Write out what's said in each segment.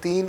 3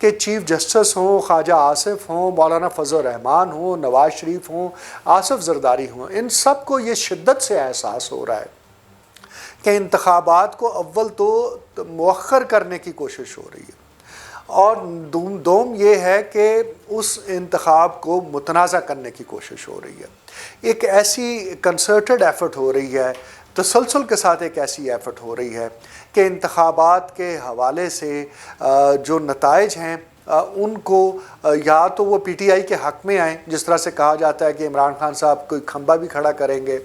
کہ chief justice ہوں، خواجہ آصف ہوں، مولانا فضل الرحمان ہوں، نواز شریف ہوں، آصف زرداری ہوں، ان سب کو یہ شدت سے احساس ہو رہا ہے کہ انتخابات کو اول تو مؤخر کرنے کی کوشش ہو رہی ہے، اور دوم یہ ہے کہ اس انتخاب کو متنازع کرنے کی کوشش ہو رہی ہے۔ ایک ایسی کنسرٹڈ ایفرٹ ہو رہی ہے، تسلسل کے ساتھ ایک ایسی ایفرٹ ہو رہی ہے کہ انتخابات کے حوالے سے جو نتائج ہیں ان کو یا تو وہ پی ٹی آئی کے حق میں آئیں، جس طرح سے کہا جاتا ہے کہ عمران خان صاحب کوئی کھمبا بھی کھڑا کریں گے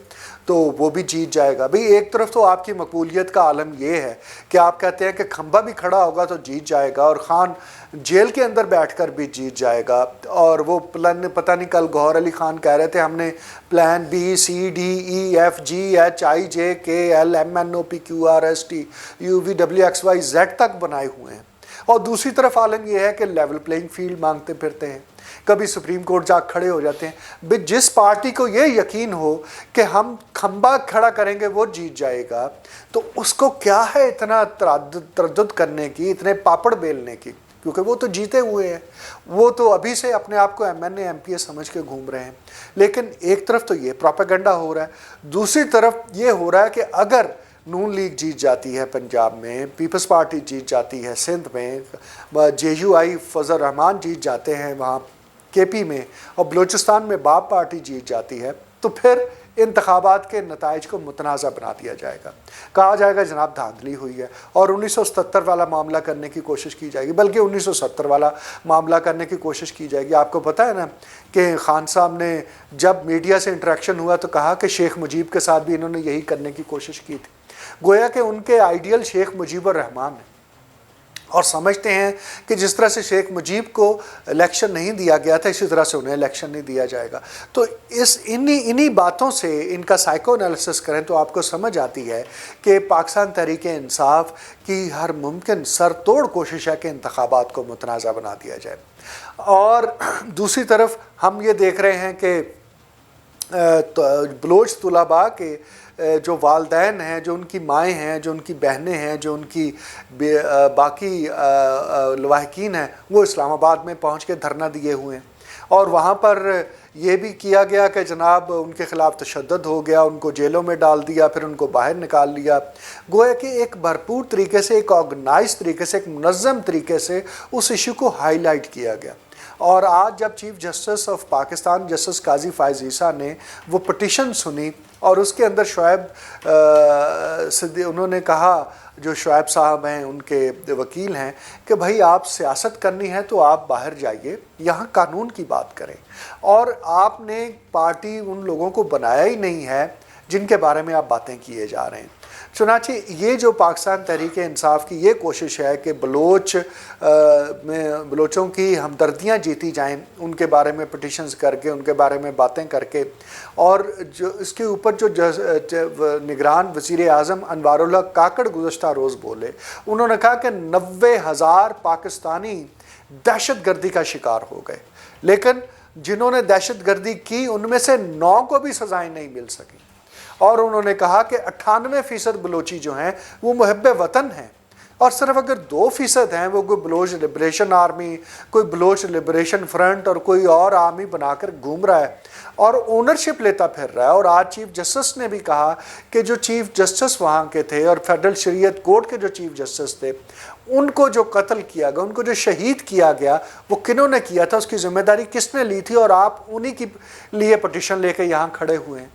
تو وہ بھی جیت جائے گا۔ بھئی ایک طرف تو آپ کی مقبولیت کا عالم یہ ہے کہ آپ کہتے ہیں کہ کھمبا بھی کھڑا ہوگا تو جیت جائے گا، اور خان جیل کے اندر بیٹھ کر بھی جیت جائے گا، اور وہ پلان پتہ نہیں کل گوہر علی خان کہہ رہے تھے ہم نے plan B C D E F G H I J K L M N O P Q R S T U V W X Y Z تک بنائے ہوئے ہیں، اور دوسری طرف عالم یہ ہے کہ لیول پلینگ فیلڈ مانگتے پھرتے ہیں، کبھی سپریم کورٹ جا کھڑے ہو جاتے ہیں۔ جس پارٹی کو یہ یقین ہو کہ ہم کھمبا کھڑا کریں گے وہ جیت جائے گا، تو اس کو کیا ہے اتنا تردد کرنے کی، اتنے پاپڑ بیلنے کی، کیونکہ وہ تو جیتے ہوئے ہیں، وہ تو ابھی سے اپنے آپ کو M N A M P A سمجھ کے گھوم رہے ہیں۔ لیکن ایک طرف تو یہ پروپیگنڈا ہو رہا ہے، دوسری طرف یہ ہو رہا ہے کہ اگر نون لیگ جیت جاتی ہے پنجاب میں، پیپلز پارٹی جیت جاتی ہے سندھ میں، جے یو آئی فضل الرحمان جیت جاتے ہیں وہاں کے پی میں، اور بلوچستان میں باب پارٹی جیت جاتی ہے، تو پھر انتخابات کے نتائج کو متنازع بنا دیا جائے گا، کہا جائے گا جناب دھاندلی ہوئی ہے، اور 1977 والا معاملہ کرنے کی کوشش کی جائے گی، بلکہ 1970 والا معاملہ کرنے کی کوشش کی جائے گی۔ آپ کو پتہ ہے نا کہ خان صاحب نے جب میڈیا سے انٹریکشن ہوا تو کہا کہ شیخ مجیب کے ساتھ بھی انہوں نے یہی کرنے کی کوشش کی تھی، گویا کہ ان کے آئیڈیل شیخ مجیب الرحمان ہیں، اور سمجھتے ہیں کہ جس طرح سے شیخ مجیب کو الیکشن نہیں دیا گیا تھا اسی طرح سے انہیں الیکشن نہیں دیا جائے گا۔ تو انہی باتوں سے ان کا سائیکو انالیسس کریں تو آپ کو سمجھ آتی ہے کہ پاکستان تحریک انصاف کی ہر ممکن سر توڑ کوشش ہے کہ انتخابات کو متنازع بنا دیا جائے، اور دوسری طرف ہم یہ دیکھ رہے ہیں کہ بلوچ طلباء کے جو والدین ہیں، جو ان کی مائیں ہیں، جو ان کی بہنیں ہیں، جو ان کی باقی لواحقین ہیں، وہ اسلام آباد میں پہنچ کے دھرنا دیے ہوئے ہیں، اور وہاں پر یہ بھی کیا گیا کہ جناب ان کے خلاف تشدد ہو گیا، ان کو جیلوں میں ڈال دیا، پھر ان کو باہر نکال لیا، گویا کہ ایک بھرپور طریقے سے، ایک آرگنائز طریقے سے، ایک منظم طریقے سے اس ایشو کو ہائی لائٹ کیا گیا۔ اور آج جب chief justice of Pakistan justice قاضی فائز عیسیٰ نے وہ پٹیشن سنی، اور اس کے اندر شعیب انہوں نے کہا، جو شعیب صاحب ہیں ان کے وکیل ہیں، کہ بھائی آپ سیاست کرنی ہے تو آپ باہر جائیے، یہاں قانون کی بات کریں، اور آپ نے پارٹی ان لوگوں کو بنایا ہی نہیں ہے جن کے بارے میں آپ باتیں کیے جا رہے ہیں۔ چنانچہ یہ جو پاکستان تحریک انصاف کی یہ کوشش ہے کہ بلوچوں کی ہمدردیاں جیتی جائیں، ان کے بارے میں پٹیشنز کر کے، ان کے بارے میں باتیں کر کے، اور جو اس کے اوپر جو نگران وزیر اعظم انوار الحق کاکڑ گزشتہ روز بولے، انہوں نے کہا کہ 90,000 پاکستانی دہشت گردی کا شکار ہو گئے، لیکن جنہوں نے دہشت گردی کی ان میں سے 9 کو بھی سزائیں نہیں مل سکیں، اور انہوں نے کہا کہ 98% بلوچی جو ہیں وہ محب وطن ہیں، اور صرف اگر 2% ہیں وہ کوئی بلوچ لبریشن آرمی، کوئی بلوچ لبریشن فرنٹ اور کوئی اور آرمی بنا کر گھوم رہا ہے اور اونرشپ لیتا پھر رہا ہے۔ اور آج چیف جسٹس نے بھی کہا کہ جو چیف جسٹس وہاں کے تھے اور فیڈرل شریعت کورٹ کے جو چیف جسٹس تھے، ان کو جو قتل کیا گیا، ان کو جو شہید کیا گیا، وہ کنہوں نے کیا تھا، اس کی ذمہ داری کس نے لی تھی، اور آپ انہی کی لیے پٹیشن لے کے یہاں کھڑے ہوئے ہیں۔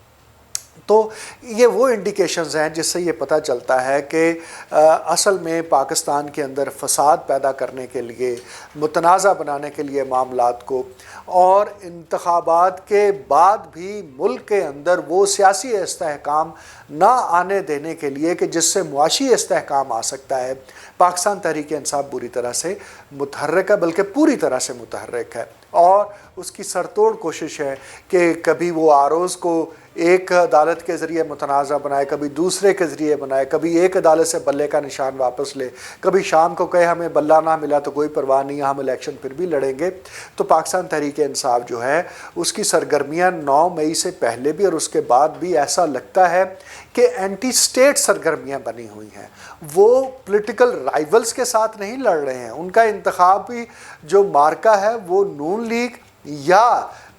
تو یہ وہ انڈیکیشنز ہیں جس سے یہ پتہ چلتا ہے کہ اصل میں پاکستان کے اندر فساد پیدا کرنے کے لیے، متنازع بنانے کے لیے معاملات کو، اور انتخابات کے بعد بھی ملک کے اندر وہ سیاسی استحکام نہ آنے دینے کے لیے کہ جس سے معاشی استحکام آ سکتا ہے، پاکستان تحریک انصاف بری طرح سے متحرک ہے، بلکہ پوری طرح سے متحرک ہے، اور اس کی سرتوڑ کوشش ہے کہ کبھی وہ آر اوز کو ایک عدالت کے ذریعے متنازع بنائے، کبھی دوسرے کے ذریعے بنائے، کبھی ایک عدالت سے بلے کا نشان واپس لے، کبھی شام کو کہے ہمیں بلہ نہ ملا تو کوئی پرواہ نہیں، ہم الیکشن پھر بھی لڑیں گے۔ تو پاکستان تحریک انصاف جو ہے اس کی سرگرمیاں 9 مئی سے پہلے بھی اور اس کے بعد بھی ایسا لگتا ہے کہ اینٹی سٹیٹ سرگرمیاں بنی ہوئی ہیں۔ وہ پولیٹیکل رائیولز کے ساتھ نہیں لڑ رہے ہیں، ان کا انتخابی جو مارکہ ہے وہ نون لیگ یا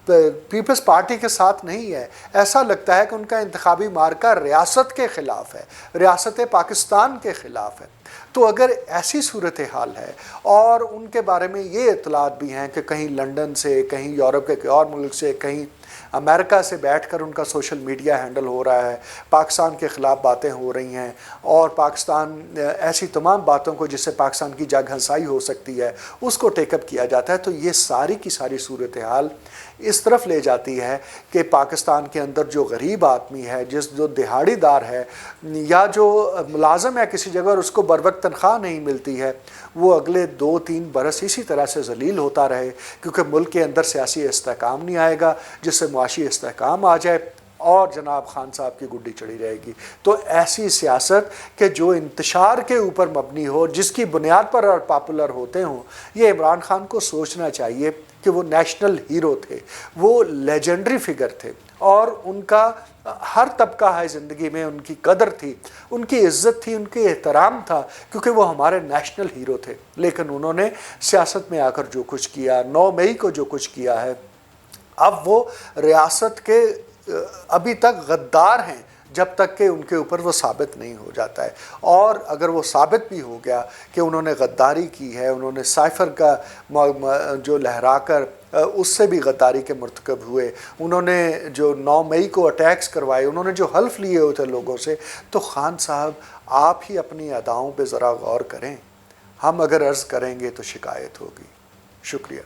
پیپلز پارٹی کے ساتھ نہیں ہے۔ ایسا لگتا ہے کہ ان کا انتخابی مارکہ ریاست کے خلاف ہے، ریاست پاکستان کے خلاف ہے۔ تو اگر ایسی صورتحال ہے اور ان کے بارے میں یہ اطلاعات بھی ہیں کہ کہیں لنڈن سے، کہیں یورپ کے اور ملک سے، کہیں امریکہ سے بیٹھ کر ان کا سوشل میڈیا ہینڈل ہو رہا ہے، پاکستان کے خلاف باتیں ہو رہی ہیں اور پاکستان ایسی تمام باتوں کو جس سے پاکستان کی جگ ہنسائی ہو سکتی ہے اس کو ٹیک اپ کیا جاتا ہے، تو یہ ساری کی ساری صورتحال اس طرف لے جاتی ہے کہ پاکستان کے اندر جو غریب آدمی ہے، جو دہاڑی دار ہے یا جو ملازم ہے کسی جگہ اور اس کو بروقت تنخواہ نہیں ملتی ہے، وہ اگلے 2-3 برس اسی طرح سے ذلیل ہوتا رہے، کیونکہ ملک کے اندر سیاسی استحکام نہیں آئے گا جس سے معاشی استحکام آ جائے اور جناب خان صاحب کی گڈی چڑھی رہے گی۔ تو ایسی سیاست کہ جو انتشار کے اوپر مبنی ہو، جس کی بنیاد پر اور پاپولر ہوتے ہوں، یہ عمران خان کو سوچنا چاہیے کہ وہ نیشنل ہیرو تھے، وہ لیجنڈری فگر تھے اور ان کا ہر طبقہ ہے زندگی میں ان کی قدر تھی، ان کی عزت تھی، ان کے احترام تھا، کیونکہ وہ ہمارے نیشنل ہیرو تھے۔ لیکن انہوں نے سیاست میں آ کر جو کچھ کیا، 9 مئی کو جو کچھ کیا ہے، اب وہ ریاست کے ابھی تک غدار ہیں جب تک کہ ان کے اوپر وہ ثابت نہیں ہو جاتا ہے۔ اور اگر وہ ثابت بھی ہو گیا کہ انہوں نے غداری کی ہے، انہوں نے سائفر کا جو لہرا کر اس سے بھی غداری کے مرتکب ہوئے، انہوں نے جو 9 مئی کو اٹیکس کروائے، انہوں نے جو حلف لیے ہوئے تھے لوگوں سے، تو خان صاحب آپ ہی اپنی اداؤں پہ ذرا غور کریں۔ ہم اگر عرض کریں گے تو شکایت ہوگی۔ شکریہ۔